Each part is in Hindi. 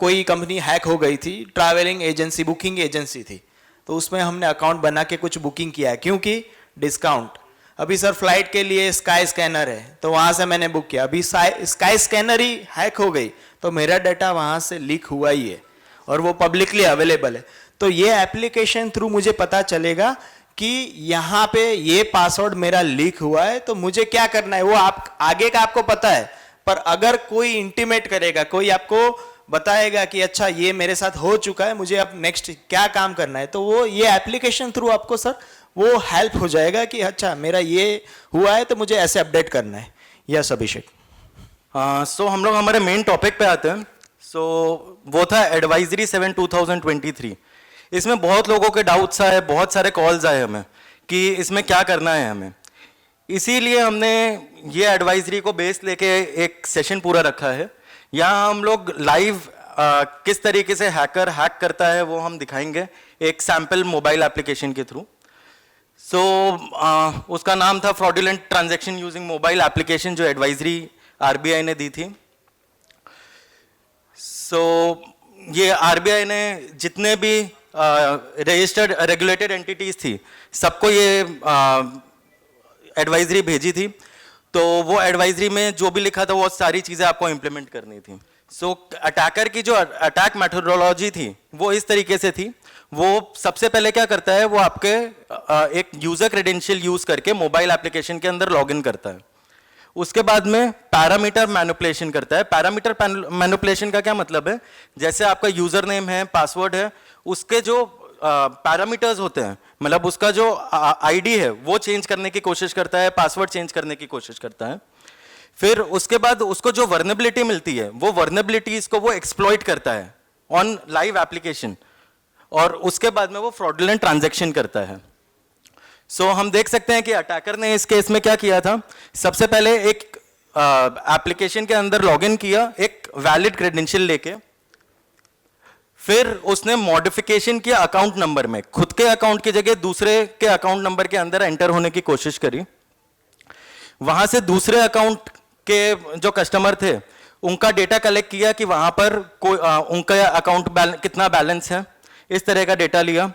कोई कंपनी हैक हो गई थी, ट्रैवलिंग एजेंसी, बुकिंग एजेंसी थी, तो उसमें हमने अकाउंट बना के कुछ बुकिंग किया है क्योंकि डिस्काउंट। अभी सर फ्लाइट के लिए स्काई स्कैनर है तो वहाँ से मैंने बुक किया, अभी स्काई स्कैनर ही हैक हो गई तो मेरा डाटा वहाँ से लीक हुआ ही है और वो पब्लिकली अवेलेबल है। तो ये एप्लीकेशन थ्रू मुझे पता चलेगा कि यहाँ पे ये पासवर्ड मेरा लीक हुआ है, तो मुझे क्या करना है वो आप आगे का आपको पता है, पर अगर कोई इंटीमेट करेगा, कोई आपको बताएगा कि अच्छा ये मेरे साथ हो चुका है, मुझे अब नेक्स्ट क्या काम करना है, तो वो ये एप्लीकेशन थ्रू आपको सर वो हेल्प हो जाएगा कि अच्छा मेरा ये हुआ है तो मुझे ऐसे अपडेट करना है। यस अभिषेक। सो हम लोग हमारे मेन टॉपिक पे आते हैं। वो था एडवाइजरी 7 2023। इसमें बहुत लोगों के डाउट्स आए, बहुत सारे कॉल्स आए हमें कि इसमें क्या करना है हमें, इसीलिए हमने ये एडवाइजरी को बेस लेके एक सेशन पूरा रखा है। यहाँ हम लोग लाइव किस तरीके से हैकर हैक करता है वो हम दिखाएंगे एक सैम्पल मोबाइल एप्लीकेशन के थ्रू। उसका नाम था fraudulent transaction using mobile application, जो एडवाइजरी आरबीआई ने दी थी। ये आरबीआई ने जितने भी रजिस्टर्ड रेगुलेटेड एंटिटीज थी सबको ये एडवाइजरी भेजी थी। तो वो एडवाइजरी में जो भी लिखा था वो सारी चीज़ें आपको इम्प्लीमेंट करनी थी। अटैकर की जो अटैक मेथोडोलॉजी थी वो इस तरीके से थी। वो सबसे पहले क्या करता है, वो आपके एक यूजर क्रेडेंशियल यूज करके मोबाइल एप्लीकेशन के अंदर लॉगिन करता है। उसके बाद में पैरामीटर मैनिपुलेशन करता है। पैरामीटर मैनिपुलेशन का क्या मतलब है, जैसे आपका यूजर नेम है, पासवर्ड है, उसके जो पैरामीटर्स होते हैं, मतलब उसका जो आईडी है वो चेंज करने की कोशिश करता है, पासवर्ड चेंज करने की कोशिश करता है। फिर उसके बाद उसको जो वर्नेबिलिटी मिलती है वो वर्नेबिलिटीज को वो एक्सप्लॉइट करता है ऑन लाइव एप्लीकेशन, और उसके बाद में वो फ्रॉडुलेंट ट्रांजैक्शन करता है। हम देख सकते हैं कि अटैकर ने इस केस में क्या किया था। सबसे पहले एक एप्लीकेशन के अंदर लॉगिन किया एक वैलिड क्रेडेंशियल लेके, फिर उसने मॉडिफिकेशन किया अकाउंट नंबर में, खुद के अकाउंट की जगह दूसरे के अकाउंट नंबर के अंदर एंटर होने की कोशिश करी। वहां से दूसरे अकाउंट के जो कस्टमर थे उनका डेटा कलेक्ट किया कि वहां पर कोई उनका अकाउंट कितना बैलेंस है, इस तरह का डेटा लिया।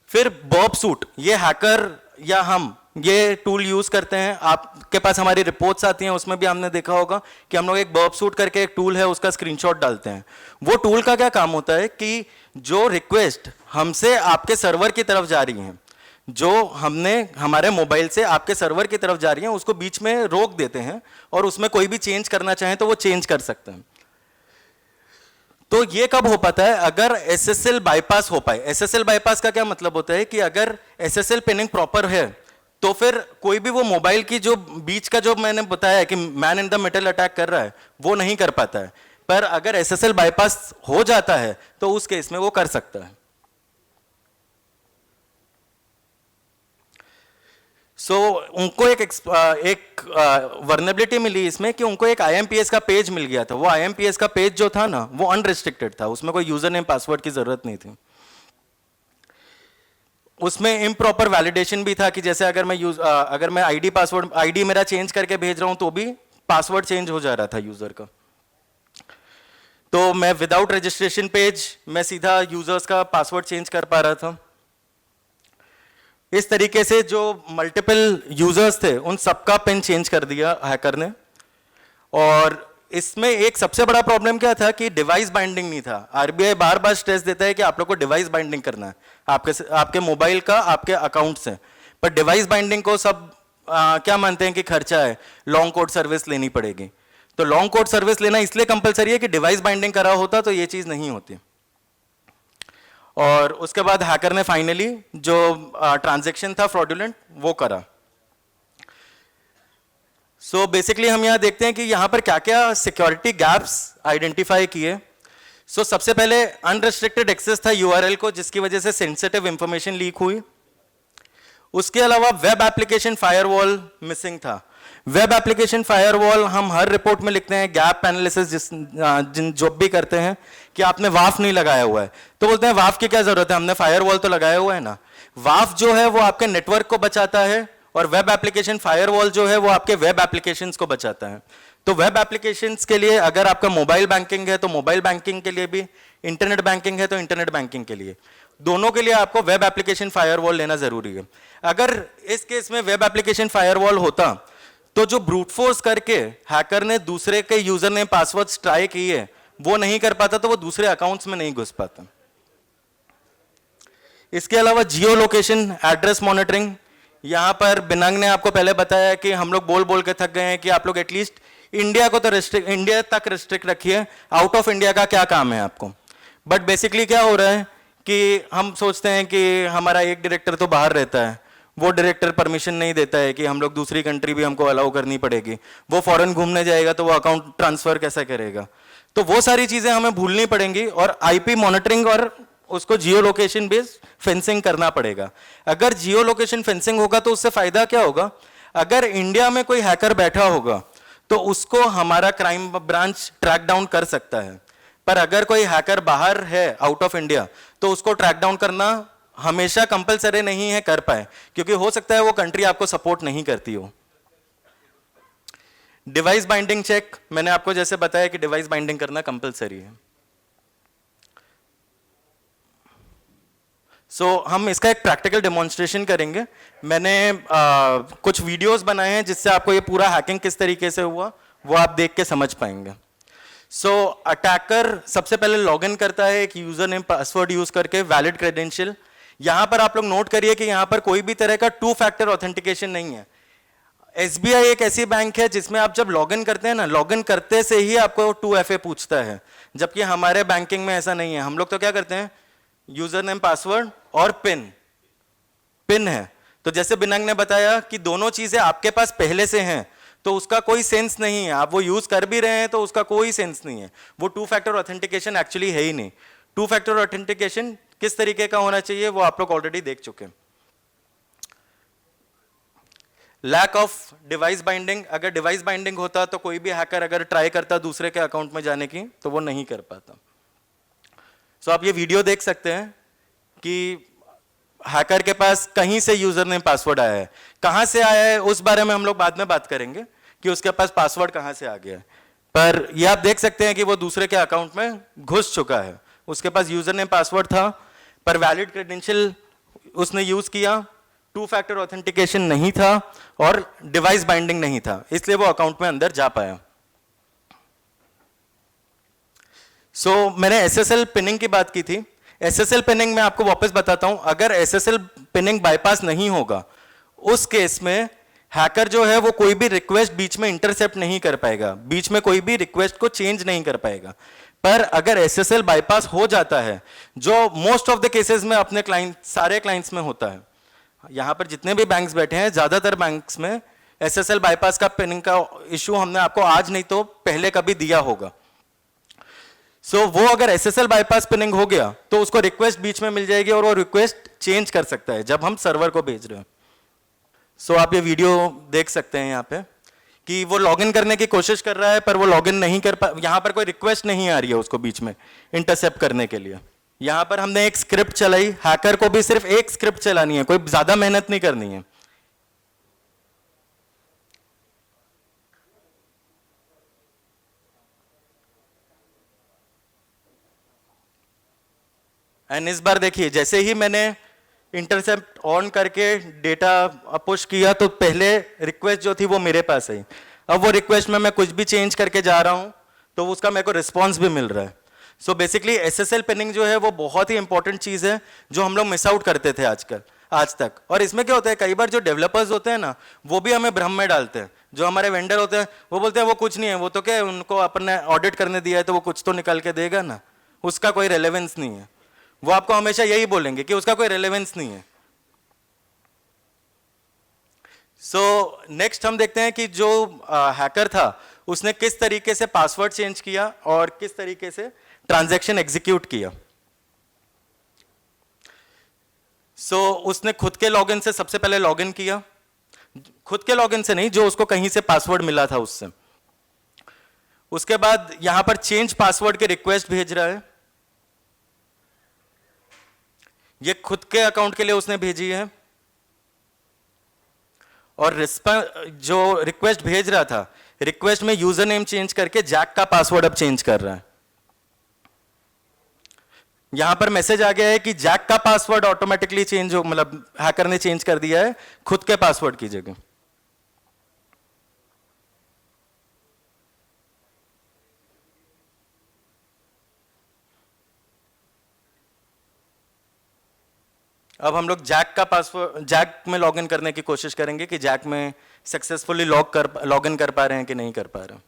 फिर बर्ब सूट, ये हैकर या हम ये टूल यूज करते हैं। आपके पास हमारी रिपोर्ट्स आती हैं, उसमें भी हमने देखा होगा कि हम लोग एक बर्ब सूट करके एक टूल है उसका स्क्रीनशॉट डालते हैं। वो टूल का क्या काम होता है कि जो रिक्वेस्ट हमसे आपके सर्वर की तरफ जा रही हैं, जो हमने हमारे मोबाइल से आपके सर्वर की तरफ जा रही हैं, उसको बीच में रोक देते हैं और उसमें कोई भी चेंज करना चाहें तो वो चेंज कर सकते हैं। तो ये कब हो पाता है, अगर एसएसएल बाईपास हो पाए। एसएसएल बाईपास का क्या मतलब होता है कि अगर एसएसएल पिनिंग प्रॉपर है तो फिर कोई भी वो मोबाइल की जो बीच का जो मैंने बताया कि man in the middle attack कर रहा है वो नहीं कर पाता है, पर अगर एसएसएल बाईपास हो जाता है तो उस केस में वो कर सकता है। उनको एक वर्नेबिलिटी मिली इसमें कि उनको एक आईएमपीएस का पेज मिल गया था। वो आईएमपीएस का पेज जो था ना वो अनरिस्ट्रिक्टेड था, उसमें कोई यूजर नेम पासवर्ड की जरूरत नहीं थी। उसमें इम्प्रॉपर वैलिडेशन भी था कि जैसे अगर मैं आईडी मेरा चेंज करके भेज रहा हूं तो भी पासवर्ड चेंज हो जा रहा था यूजर का। तो मैं विदाउट रजिस्ट्रेशन पेज मैं सीधा यूजर्स का पासवर्ड चेंज कर पा रहा था। इस तरीके से जो मल्टीपल यूजर्स थे उन सबका पिन चेंज कर दिया हैकर ने। और इसमें एक सबसे बड़ा प्रॉब्लम क्या था कि डिवाइस बाइंडिंग नहीं था। आरबीआई बार बार स्ट्रेस देता है कि आप लोग को डिवाइस बाइंडिंग करना है आपके मोबाइल का आपके अकाउंट से, पर डिवाइस बाइंडिंग को सब क्या मानते हैं कि खर्चा है, लॉन्ग कोड सर्विस लेनी पड़ेगी। तो लॉन्ग कोड सर्विस लेना इसलिए कंपलसरी है कि डिवाइस बाइंडिंग करा होता तो ये चीज नहीं होती। और उसके बाद हैकर ने फाइनली जो ट्रांजैक्शन था फ्रॉडुलेंट वो करा। बेसिकली हम यहां देखते हैं कि यहां पर क्या क्या सिक्योरिटी गैप्स आइडेंटिफाई किए। सबसे पहले अनरिस्ट्रिक्टेड एक्सेस था यूआरएल को, जिसकी वजह से सेंसिटिव इंफॉर्मेशन लीक हुई। उसके अलावा वेब एप्लीकेशन फायरवॉल मिसिंग था। वेब एप्लीकेशन फायरवॉल हम हर रिपोर्ट में लिखते हैं, गैप एनालिसिस जिन जॉब भी करते हैं कि आपने वाफ नहीं लगाया हुआ है, तो बोलते हैं वाफ की क्या जरूरत है, हमने फायरवॉल तो लगाया हुआ है ना। वाफ जो है वो आपके नेटवर्क को बचाता है और वेब एप्लीकेशन फायरवॉल जो है वो आपके वेब एप्लीकेशंस को बचाता है। तो वेब एप्लीकेशंस के लिए अगर आपका मोबाइल बैंकिंग है तो मोबाइल बैंकिंग के लिए भी, इंटरनेट बैंकिंग है तो इंटरनेट बैंकिंग के लिए, दोनों के लिए आपको वेब एप्लीकेशन फायरवॉल लेना जरूरी है। अगर इस केस में वेब एप्लीकेशन फायरवॉल होता तो जो ब्रूट फोर्स करके हैकर ने दूसरे के यूजर ने पासवर्ड्स ट्राई किए वो नहीं कर पाता, तो वो दूसरे अकाउंट्स में नहीं घुस पाता। इसके अलावा जियो लोकेशन एड्रेस मॉनिटरिंग, यहां पर बिनंग ने आपको पहले बताया कि हम लोग बोल बोल के थक गए हैं कि आप लोग एटलीस्ट इंडिया को तो इंडिया तक रिस्ट्रिक्ट रखिए, आउट ऑफ इंडिया का क्या काम है आपको। बट बेसिकली क्या हो रहा है कि हम सोचते हैं कि हमारा एक डायरेक्टर तो बाहर रहता है, वो डायरेक्टर परमिशन नहीं देता है कि हम लोग दूसरी कंट्री भी हमको अलाउ करनी पड़ेगी, वो फॉरेन घूमने जाएगा तो वो अकाउंट ट्रांसफर कैसे करेगा। तो वो सारी चीजें हमें भूलनी पड़ेंगी और आईपी मॉनिटरिंग और उसको जियो लोकेशन बेस्ड फेंसिंग करना पड़ेगा। अगर जियो लोकेशन फेंसिंग होगा तो उससे फायदा क्या होगा, अगर इंडिया में कोई हैकर बैठा होगा तो उसको हमारा क्राइम ब्रांच ट्रैक डाउन कर सकता है, पर अगर कोई हैकर बाहर है आउट ऑफ इंडिया तो उसको ट्रैक डाउन करना हमेशा कंपलसरी नहीं है कर पाए, क्योंकि हो सकता है वो कंट्री आपको सपोर्ट नहीं करती हो। डिवाइस बाइंडिंग चेक, मैंने आपको जैसे बताया कि डिवाइस बाइंडिंग करना कंपलसरी है। हम इसका एक प्रैक्टिकल डेमोन्स्ट्रेशन करेंगे। मैंने कुछ वीडियोस बनाए हैं जिससे आपको ये पूरा हैकिंग किस तरीके से हुआ वो आप देख के समझ पाएंगे। अटैकर सबसे पहले लॉगिन करता है एक यूजर नेम पासवर्ड यूज करके, वैलिड क्रेडेंशियल। यहां पर आप लोग नोट करिए कि यहां पर कोई भी तरह का 2 फैक्टर ऑथेंटिकेशन नहीं है। एसबीआई एक ऐसी बैंक है जिसमें आप जब लॉगिन करते हैं ना, लॉगिन करते से ही आपको 2FA पूछता है, जबकि हमारे बैंकिंग में ऐसा नहीं है। हम लोग तो क्या करते हैं, यूजर नेम पासवर्ड और पिन है। तो जैसे बिनंग ने बताया कि दोनों चीजें आपके पास पहले से हैं तो उसका कोई सेंस नहीं है, आप वो यूज कर भी रहे हैं तो उसका कोई सेंस नहीं है। वो 2 फैक्टर ऑथेंटिकेशन एक्चुअली है ही नहीं। 2 फैक्टर ऑथेंटिकेशन किस तरीके का होना चाहिए वो आप लोग ऑलरेडी देख चुके हैं। लैक ऑफ डिवाइस बाइंडिंग, अगर डिवाइस बाइंडिंग होता तो कोई भी हैकर अगर ट्राई करता दूसरे के अकाउंट में जाने की तो वो नहीं कर पाता। आप ये वीडियो देख सकते हैं कि हैकर के पास कहीं से यूजर नेम पासवर्ड आया है। कहां से आया है उस बारे में हम लोग बाद में बात करेंगे कि उसके पास पासवर्ड कहां से आ गया है, पर ये आप देख सकते हैं कि वो दूसरे के अकाउंट में घुस चुका है। उसके पास यूजर नेम पासवर्ड था पर वैलिड क्रेडेंशियल उसने यूज किया, 2 फैक्टर ऑथेंटिकेशन नहीं था और डिवाइस बाइंडिंग नहीं था, इसलिए वो अकाउंट में अंदर जा पाया। मैंने एसएसएल पिनिंग की बात की थी। एसएसएल पिनिंग में आपको वापस बताता हूं, अगर एसएसएल पिनिंग बाईपास नहीं होगा उस केस में हैकर जो है वो कोई भी रिक्वेस्ट बीच में इंटरसेप्ट नहीं कर पाएगा, बीच में कोई भी रिक्वेस्ट को चेंज नहीं कर पाएगा। पर अगर एसएसएल बाईपास हो जाता है, जो मोस्ट ऑफ द केसेस में अपने सारे क्लाइंट्स में होता है, यहां पर जितने भी बैंक्स बैठे हैं ज्यादातर बैंक्स में एसएसएल बाईपास का पिनिंग का इश्यू हमने आपको आज नहीं तो पहले कभी दिया होगा। वो अगर एसएसएल बाईपास पिनिंग हो गया तो उसको रिक्वेस्ट बीच में मिल जाएगी और वो रिक्वेस्ट चेंज कर सकता है जब हम सर्वर को भेज रहे हैं। आप ये वीडियो देख सकते हैं यहाँ पे कि वो लॉगिन करने की कोशिश कर रहा है पर वो लॉगिन नहीं कर पा, यहाँ पर कोई रिक्वेस्ट नहीं आ रही है उसको बीच में इंटरसेप्ट करने के लिए। यहाँ पर हमने एक स्क्रिप्ट चलाई, हैकर को भी सिर्फ एक स्क्रिप्ट चलानी है, कोई ज्यादा मेहनत नहीं करनी है। एंड इस बार देखिए, जैसे ही मैंने इंटरसेप्ट ऑन करके डेटा पुश किया तो पहले रिक्वेस्ट जो थी वो मेरे पास आई। अब वो रिक्वेस्ट में मैं कुछ भी चेंज करके जा रहा हूं तो उसका मेरे को रिस्पॉन्स भी मिल रहा है। बेसिकली एसएसएल पिनिंग जो है वो बहुत ही इंपॉर्टेंट चीज है जो हम लोग मिस आउट करते थे आज तक। और इसमें क्या होता है, कई बार जो डेवलपर्स होते हैं ना वो भी हमें भ्रम में डालते हैं। जो हमारे वेंडर होते हैं वो बोलते हैं वो कुछ नहीं है, वो तो क्या है, उनको अपने ऑडिट करने दिया है तो वो कुछ तो निकाल के देगा ना, उसका कोई रेलेवेंस नहीं है। वो आपको हमेशा यही बोलेंगे कि उसका कोई रेलेवेंस नहीं है। नेक्स्ट हम देखते हैं कि जो हैकर था उसने किस तरीके से पासवर्ड चेंज किया और किस तरीके से ट्रांजैक्शन एग्जीक्यूट किया। उसने खुद के लॉगिन से सबसे पहले लॉगिन किया, खुद के लॉगिन से नहीं, जो उसको कहीं से पासवर्ड मिला था उससे। उसके बाद यहां पर चेंज पासवर्ड के रिक्वेस्ट भेज रहा है, ये खुद के अकाउंट के लिए उसने भेजी है। और जो रिक्वेस्ट भेज रहा था रिक्वेस्ट में यूजर नेम चेंज करके जैक का पासवर्ड अब चेंज कर रहा है। यहां पर मैसेज आ गया है कि जैक का पासवर्ड ऑटोमेटिकली चेंज हो, मतलब हैकर ने चेंज कर दिया है खुद के पासवर्ड की जगह। अब हम लोग जैक का पासवर्ड, जैक में लॉगिन करने की कोशिश करेंगे कि जैक में सक्सेसफुली लॉगिन कर पा रहे हैं कि नहीं कर पा रहे हैं।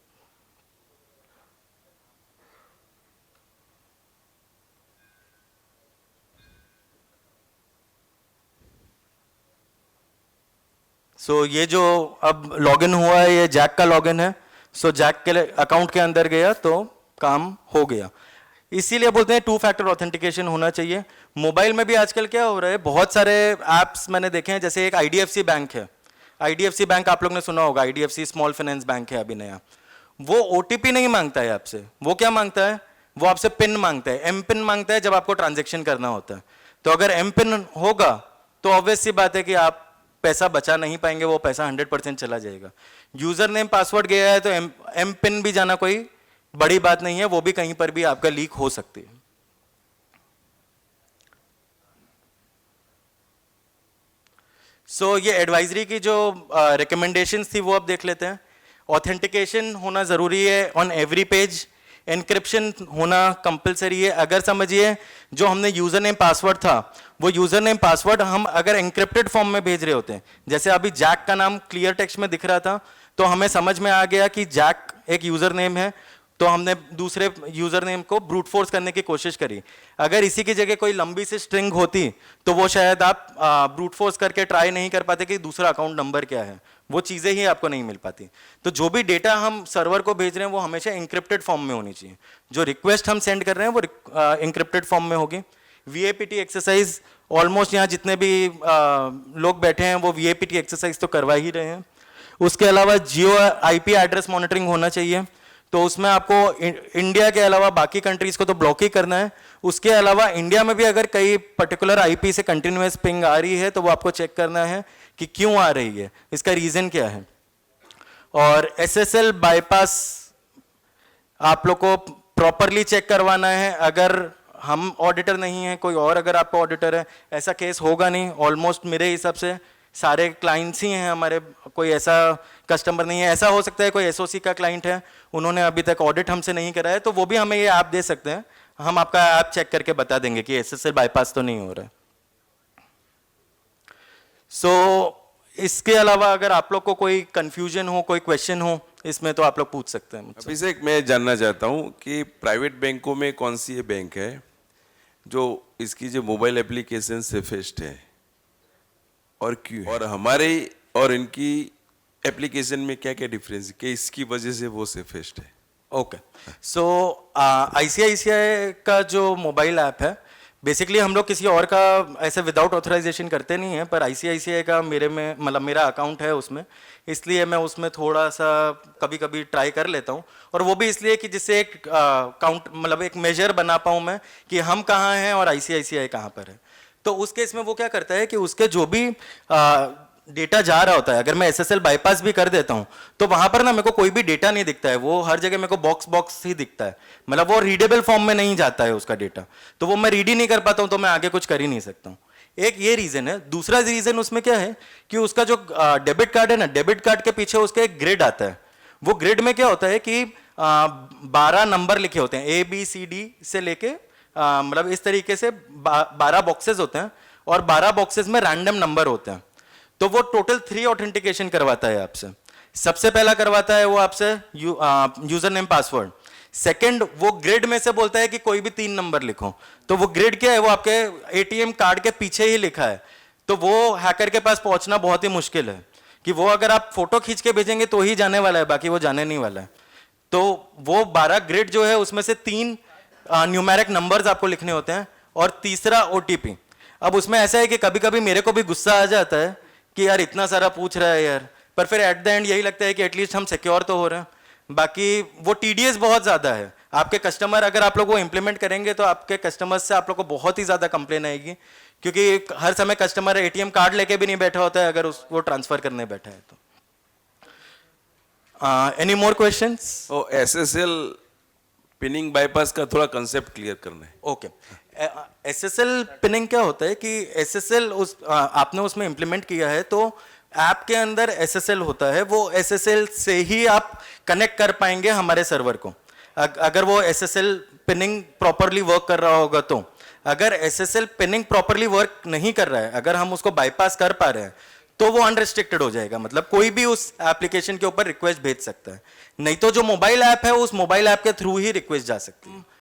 सो ये जो अब लॉगिन हुआ है ये जैक का लॉगिन है। सो जैक के अकाउंट के अंदर गया तो काम हो गया। इसीलिए बोलते हैं 2 फैक्टर ऑथेंटिकेशन होना चाहिए। मोबाइल में भी आजकल क्या हो रहा है, बहुत सारे ऐप्स मैंने देखे हैं, जैसे एक आईडीएफसी बैंक है। आईडीएफसी बैंक आप लोग ने सुना होगा, आईडीएफसी स्मॉल फाइनेंस बैंक है अभी नया। वो ओटीपी नहीं मांगता है आपसे, वो क्या मांगता है, वो आपसे पिन मांगता है, एम पिन मांगता है जब आपको ट्रांजेक्शन करना होता है। तो अगर एम पिन होगा तो ऑब्वियस सी बात है कि आप पैसा बचा नहीं पाएंगे, वो पैसा 100% चला जाएगा। यूजर नेम पासवर्ड गया है तो एम पिन भी जाना कोई बड़ी बात नहीं है, वो भी कहीं पर भी आपका लीक हो सकती है। सो ये एडवाइजरी की जो रिकमेंडेशंस थी वो अब देख लेते हैं। ऑथेंटिकेशन होना जरूरी है ऑन एवरी पेज, एनक्रिप्शन होना कंपलसरी है। अगर समझिए जो हमने यूजर नेम पासवर्ड था, वो यूजर नेम पासवर्ड हम अगर एनक्रिप्टेड फॉर्म में भेज रहे होते हैं, जैसे अभी जैक का नाम क्लियर टेक्स्ट में दिख रहा था, तो हमें समझ में आ गया कि जैक एक यूजर नेम है, तो हमने दूसरे यूजर नेम को ब्रूट फोर्स करने की कोशिश करी। अगर इसी की जगह कोई लंबी सी स्ट्रिंग होती तो वो शायद आप ब्रूट फोर्स करके ट्राई नहीं कर पाते कि दूसरा अकाउंट नंबर क्या है, वो चीजें ही आपको नहीं मिल पाती। तो जो भी डेटा हम सर्वर को भेज रहे हैं वो हमेशा इंक्रिप्टेड फॉर्म में होनी चाहिए। जो रिक्वेस्ट हम सेंड कर रहे हैं वो इंक्रिप्टेड फॉर्म में होगी। वीएपीटी एक्सरसाइज ऑलमोस्ट यहाँ जितने भी लोग बैठे हैं वो वीएपीटी एक्सरसाइज तो करवा ही रहे हैं। उसके अलावा जियो आईपी एड्रेस मॉनिटरिंग होना चाहिए, तो उसमें आपको इंडिया के अलावा बाकी कंट्रीज को तो ब्लॉक ही करना है। उसके अलावा इंडिया में भी अगर कई पर्टिकुलर आईपी से कंटिन्यूअस पिंग आ रही है तो वो आपको चेक करना है कि क्यों आ रही है, इसका रीजन क्या है। और एसएसएल बाईपास आप लोग को प्रॉपरली चेक करवाना है। अगर हम ऑडिटर नहीं है, कोई और अगर आपका ऑडिटर है, ऐसा केस होगा नहीं। ऑलमोस्ट मेरे हिसाब से सारे क्लाइंट्स ही हैं हमारे, कोई ऐसा कस्टमर नहीं है। ऐसा हो सकता है कोई एसओसी का क्लाइंट है, उन्होंने अभी तक ऑडिट हमसे नहीं करा है, तो वो भी हमें ये ऐप दे सकते हैं, हम आपका ऐप चेक करके बता देंगे कि एसएसएल बाईपास तो नहीं हो रहा है। सो इसके अलावा अगर आप लोग को कोई कंफ्यूजन हो, कोई क्वेश्चन हो इसमें, तो आप लोग पूछ सकते हैं मुझसे। अभिषेक, मैं जानना चाहता हूँ कि प्राइवेट बैंकों में कौन सी ये बैंक है जो इसकी जो मोबाइल एप्लीकेशन सेफेस्ट है और क्यों, और हमारे और इनकी एप्लीकेशन में क्या क्या डिफरेंस है कि इसकी वजह से वो सेफेस्ट है? ओके, सो आईसीआईसीआई का जो मोबाइल ऐप है, बेसिकली हम लोग किसी और का ऐसे विदाउट ऑथराइजेशन करते नहीं है, पर आईसीआईसीआई का मेरे में मतलब मेरा अकाउंट है उसमें, इसलिए मैं उसमें थोड़ा सा कभी कभी ट्राई कर लेता हूँ। और वो भी इसलिए कि जिससे एक काउंट मतलब एक मेजर बना पाऊँ मैं कि हम कहाँ हैं और आईसीआईसीआई कहाँ पर है। तो उस केस में वो क्या करता है कि उसके जो भी डेटा जा रहा होता है, अगर मैं एसएसएल बाईपास भी कर देता हूं तो वहां पर ना मेरे को कोई भी डेटा नहीं दिखता है, वो हर जगह मेरे को बॉक्स बॉक्स ही दिखता है, मतलब वो रीडेबल फॉर्म में नहीं जाता है उसका डेटा, तो वो मैं रीड ही नहीं कर पाता हूं, तो मैं आगे कुछ कर ही नहीं सकता हूं। एक ये रीजन है। दूसरा रीजन उसमें क्या है कि उसका जो डेबिट कार्ड है ना, डेबिट कार्ड के पीछे उसका एक ग्रिड आता है। वो ग्रिड में क्या होता है कि 12 नंबर लिखे होते हैं, ए बी सी डी से लेके मतलब इस तरीके से 12 बॉक्सेस होते हैं और 12 बॉक्सेस में रैंडम नंबर होते हैं। तो वो टोटल 3 ऑथेंटिकेशन करवाता है आपसे। सबसे पहला करवाता है वो आपसे यूजर नेम पासवर्ड। सेकंड, वो ग्रिड में से बोलता है कि कोई भी 3 नंबर लिखो, तो वो ग्रिड क्या है, वो आपके एटीएम कार्ड के पीछे ही लिखा है, तो वो हैकर के पास पहुंचना बहुत ही मुश्किल है कि वो अगर आप फोटो खींच के भेजेंगे तो ही जाने वाला है, बाकी वो जाने नहीं वाला है। तो वो 12 ग्रिड जो है उसमें से 3 न्यूमेरिक नंबर्स आपको लिखने होते हैं और तीसरा ओटीपी। अब उसमें ऐसा है कि कभी कभी मेरे को भी गुस्सा आ जाता है कि यार इतना सारा पूछ रहा है यार, पर फिर एट द एंड यही लगता है कि एटलीस्ट हम सिक्योर तो हो रहे हैं। बाकी वो टीडीएस बहुत ज़्यादा है। आपके कस्टमर अगर आप लोग वो इंप्लीमेंट करेंगे तो आपके कस्टमर्स से आप लोग को बहुत ही ज़्यादा कंप्लेन आएगी, क्योंकि हर समय कस्टमर एटीएम कार्ड लेके भी नहीं बैठा होता है अगर उसको ट्रांसफ़र करने बैठा है तो। Any more questions? और SSL पिनिंग बाईपास का थोड़ा कंसेप्ट क्लियर करना है। ओके, SSL पिनिंग क्या होता है कि SSL आपने उसमें इम्प्लीमेंट किया है, तो ऐप के अंदर SSL होता है, वो SSL से ही आप कनेक्ट कर पाएंगे हमारे सर्वर को। अगर वो SSL पिनिंग प्रॉपरली वर्क कर रहा होगा तो। अगर SSL पिनिंग प्रॉपरली वर्क नहीं कर रहा है, अगर हम उसको बाईपास कर पा रहे हैं, तो वो अनरिस्ट्रिक्टेड हो जाएगा, मतलब कोई भी उस एप्लीकेशन के ऊपर रिक्वेस्ट भेज सकता है। नहीं तो जो मोबाइल ऐप है, उस मोबाइल ऐप के थ्रू ही रिक्वेस्ट जा सकती है।